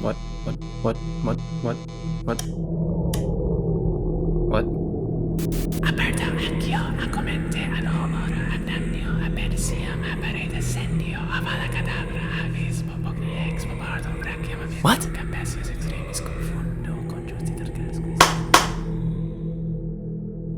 What? What? What? Aperta anch'io a commente ad homoro annannio apersia ma parete sendio avada cadabra avismo pogni ex bardo brachia ma What? campesius extremis confundo conjuncti tercasquis.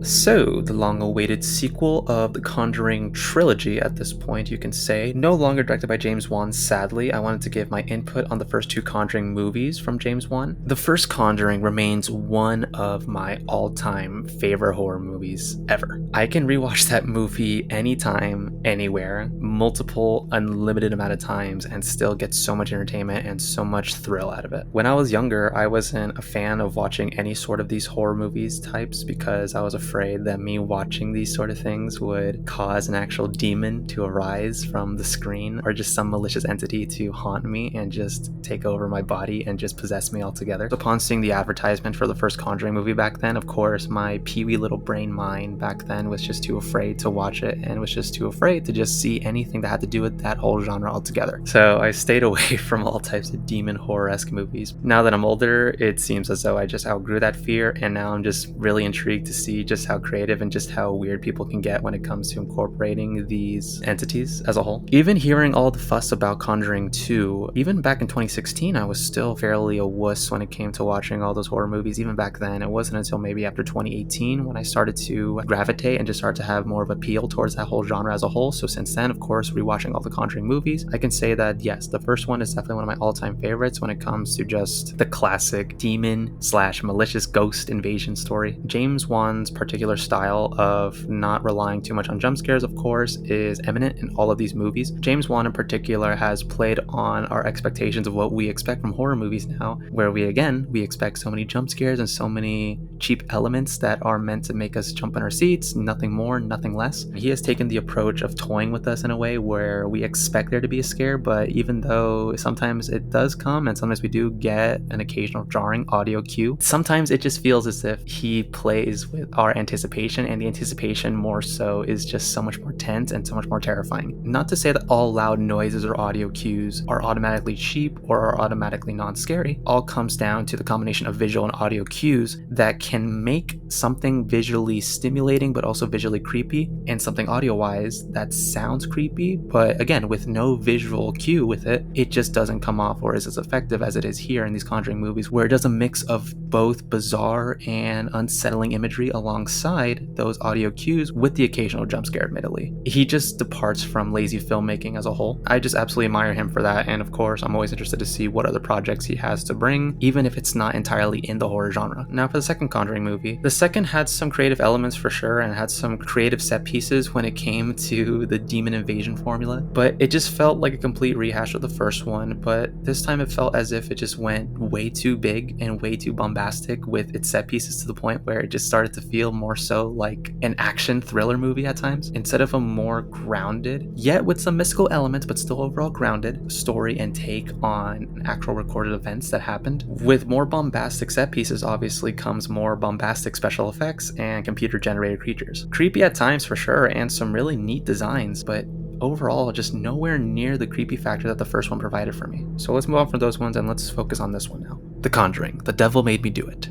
So, the long-awaited sequel of the Conjuring trilogy at this point, you can say, no longer directed by James Wan, sadly. I wanted to give my input on the first two Conjuring movies from James Wan. The first Conjuring remains one of my all-time favorite horror movies ever. I can rewatch that movie anytime, anywhere, multiple, unlimited amount of times, and still get so much entertainment and so much thrill out of it. When I was younger, I wasn't a fan of watching any sort of these horror movies types because I was afraid that me watching these sort of things would cause an actual demon to arise from the screen or just some malicious entity to haunt me and just take over my body and just possess me altogether. Upon seeing the advertisement for the first Conjuring movie back then, of course, my peewee little brain mind back then was just too afraid to watch it and was just too afraid to just see anything that had to do with that whole genre altogether. So I stayed away from all types of demon horror-esque movies. Now that I'm older, it seems as though I just outgrew that fear, and now I'm just really intrigued to see just how creative and just how weird people can get when it comes to incorporating these entities as a whole. Even hearing all the fuss about Conjuring 2, even back in 2016, I was still fairly a wuss when it came to watching all those horror movies. Even back then, it wasn't until maybe after 2018 when I started to gravitate and just start to have more of appeal towards that whole genre as a whole. So since then, of course, rewatching all the Conjuring movies, I can say that yes, the first one is definitely one of my all-time favorites when it comes to just the classic demon / malicious ghost invasion story. James Wan's particular style of not relying too much on jump scares, of course, is eminent in all of these movies. James Wan in particular has played on our expectations of what we expect from horror movies now, where we expect so many jump scares and so many cheap elements that are meant to make us jump in our seats, nothing more, nothing less. He has taken the approach of toying with us in a way where we expect there to be a scare, but even though sometimes it does come and sometimes we do get an occasional jarring audio cue, sometimes it just feels as if he plays with our anticipation, and the anticipation more so is just so much more tense and so much more terrifying. Not to say that all loud noises or audio cues are automatically cheap or are automatically non-scary. All comes down to the combination of visual and audio cues that can make something visually stimulating but also visually creepy, and something audio-wise that sounds creepy, but again, with no visual cue with it, it just doesn't come off or is as effective as it is here in these Conjuring movies, where it does a mix of both bizarre and unsettling imagery alongside those audio cues with the occasional jump scare, admittedly. He just departs from lazy filmmaking as a whole. I just absolutely admire him for that, and of course, I'm always interested to see what other projects he has to bring, even if it's not entirely in the horror genre. Now for the second Conjuring movie. The second had some creative elements for sure, and had some creative set pieces when it came to the demon invasion formula, but it just felt like a complete rehash of the first one, but this time it felt as if it just went way too big and way too bombastic with its set pieces, to the point where it just started to feel more so like an action thriller movie at times, instead of a more grounded, yet with some mystical elements but still overall grounded, story and take on actual recorded events that happened. With more bombastic set pieces obviously comes more bombastic special effects and computer generated creatures. Creepy at times for sure, and some really neat designs, but overall just nowhere near the creepy factor that the first one provided for me. So let's move on from those ones and let's focus on this one now. The Conjuring, The Devil Made Me Do It.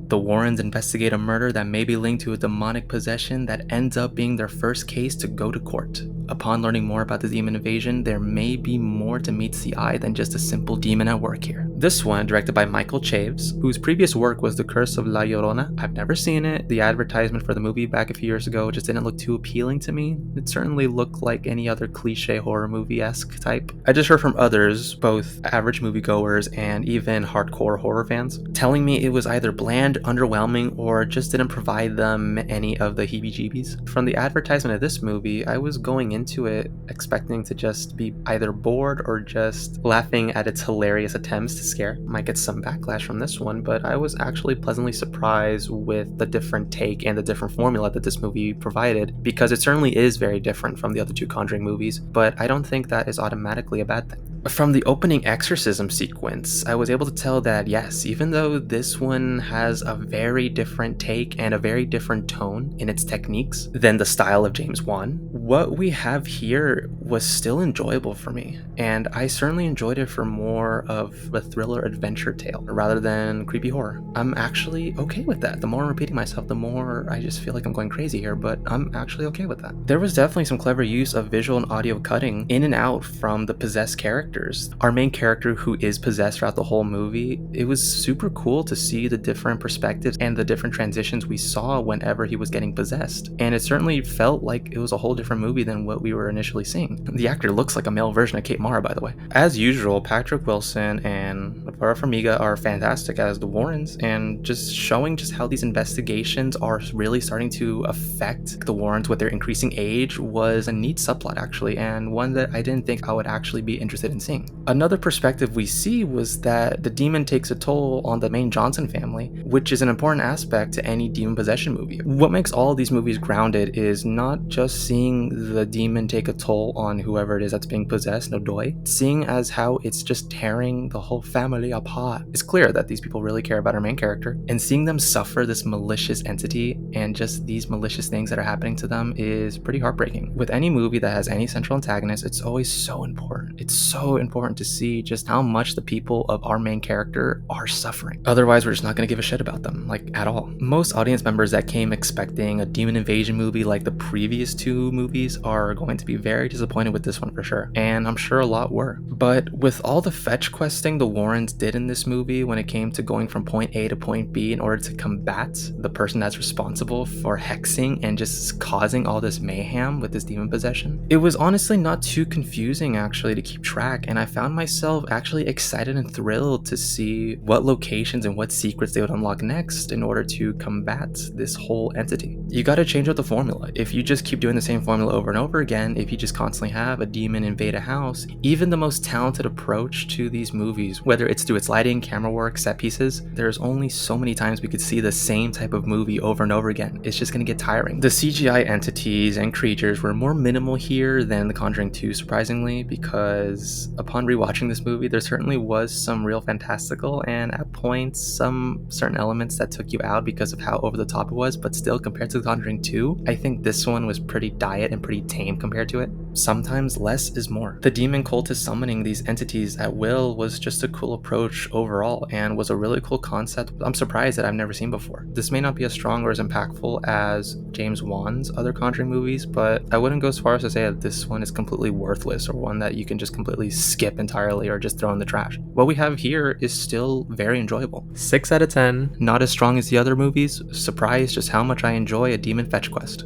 The Warrens investigate a murder that may be linked to a demonic possession that ends up being their first case to go to court. Upon learning more about the demon invasion, there may be more to meets the eye than just a simple demon at work here. This one, directed by Michael Chaves, whose previous work was The Curse of La Llorona. I've never seen it. The advertisement for the movie back a few years ago just didn't look too appealing to me. It certainly looked like any other cliche horror movie-esque type. I just heard from others, both average moviegoers and even hardcore horror fans, telling me it was either bland, underwhelming, or just didn't provide them any of the heebie-jeebies. From the advertisement of this movie, I was going into it expecting to just be either bored or just laughing at its hilarious attempts to scare. Might get some backlash from this one, but I was actually pleasantly surprised with the different take and the different formula that this movie provided, because it certainly is very different from the other two Conjuring movies, but I don't think that is automatically a bad thing. From the opening exorcism sequence, I was able to tell that yes, even though this one has a very different take and a very different tone in its techniques than the style of James Wan, what we have here was still enjoyable for me, and I certainly enjoyed it for more of a thriller adventure tale rather than creepy horror. I'm actually okay with that. The more I'm repeating myself, the more I just feel like I'm going crazy here, but I'm actually okay with that. There was definitely some clever use of visual and audio cutting in and out from the possessed characters. Our main character, who is possessed throughout the whole movie, it was super cool to see the different perspectives and the different transitions we saw whenever he was getting possessed, and it certainly felt like it was a whole different movie than what we were initially seeing. The actor looks like a male version of Kate Mara, by the way. As usual, Patrick Wilson and Vera Farmiga are fantastic as the Warrens, and just showing just how these investigations are really starting to affect the Warrens with their increasing age was a neat subplot, actually, and one that I didn't think I would actually be interested in seeing. Another perspective we see was that the demon takes a toll on the main Johnson family, which is an important aspect to any demon possession movie. What makes all of these movies grounded is not just seeing the demon take a toll on whoever it is that's being possessed, Nodoi, seeing as how it's just tearing the whole family apart. It's clear that these people really care about our main character, and seeing them suffer this malicious entity and just these malicious things that are happening to them is pretty heartbreaking. With any movie that has any central antagonist, it's always so important. It's so important to see just how much the people of our main character are suffering. Otherwise, we're just not going to give a shit about them, like, at all. Most audience members that came expecting a demon invasion movie like the previous two movies are going to be very disappointed with this one for sure, and I'm sure a lot were. But with all the fetch questing the Warrens did in this movie when it came to going from point A to point B in order to combat the person that's responsible for hexing and just causing all this mayhem with this demon possession, it was honestly not too confusing actually to keep track, and I found myself actually excited and thrilled to see what locations and what secrets they would unlock next in order to combat this whole entity. You gotta change up the formula. If you just keep doing the same formula over and over again, if you just constantly have a demon invade a house, even the most talented approach to these movies, whether it's through its lighting, camera work, set pieces, there's only so many times we could see the same type of movie over and over again. It's just gonna get tiring. The CGI entities and creatures were more minimal here than The Conjuring 2, surprisingly, because upon rewatching this movie, there certainly was some real fantastical and at points some certain elements that took you out because of how over the top it was, but still, compared to The Conjuring 2, I think this one was pretty diet and pretty tame compared to it. Sometimes less is more. The demon cultist summoning these entities at will was just a cool approach overall and was a really cool concept I'm surprised that I've never seen before. This may not be as strong or as impactful as James Wan's other Conjuring movies, but I wouldn't go as far as to say that this one is completely worthless or one that you can just completely skip entirely or just throw in the trash. What we have here is still very enjoyable. 6 out of 10, not as strong as the other movies. Surprised just how much I enjoy a demon fetch quest.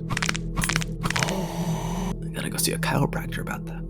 I gotta go see a chiropractor about that.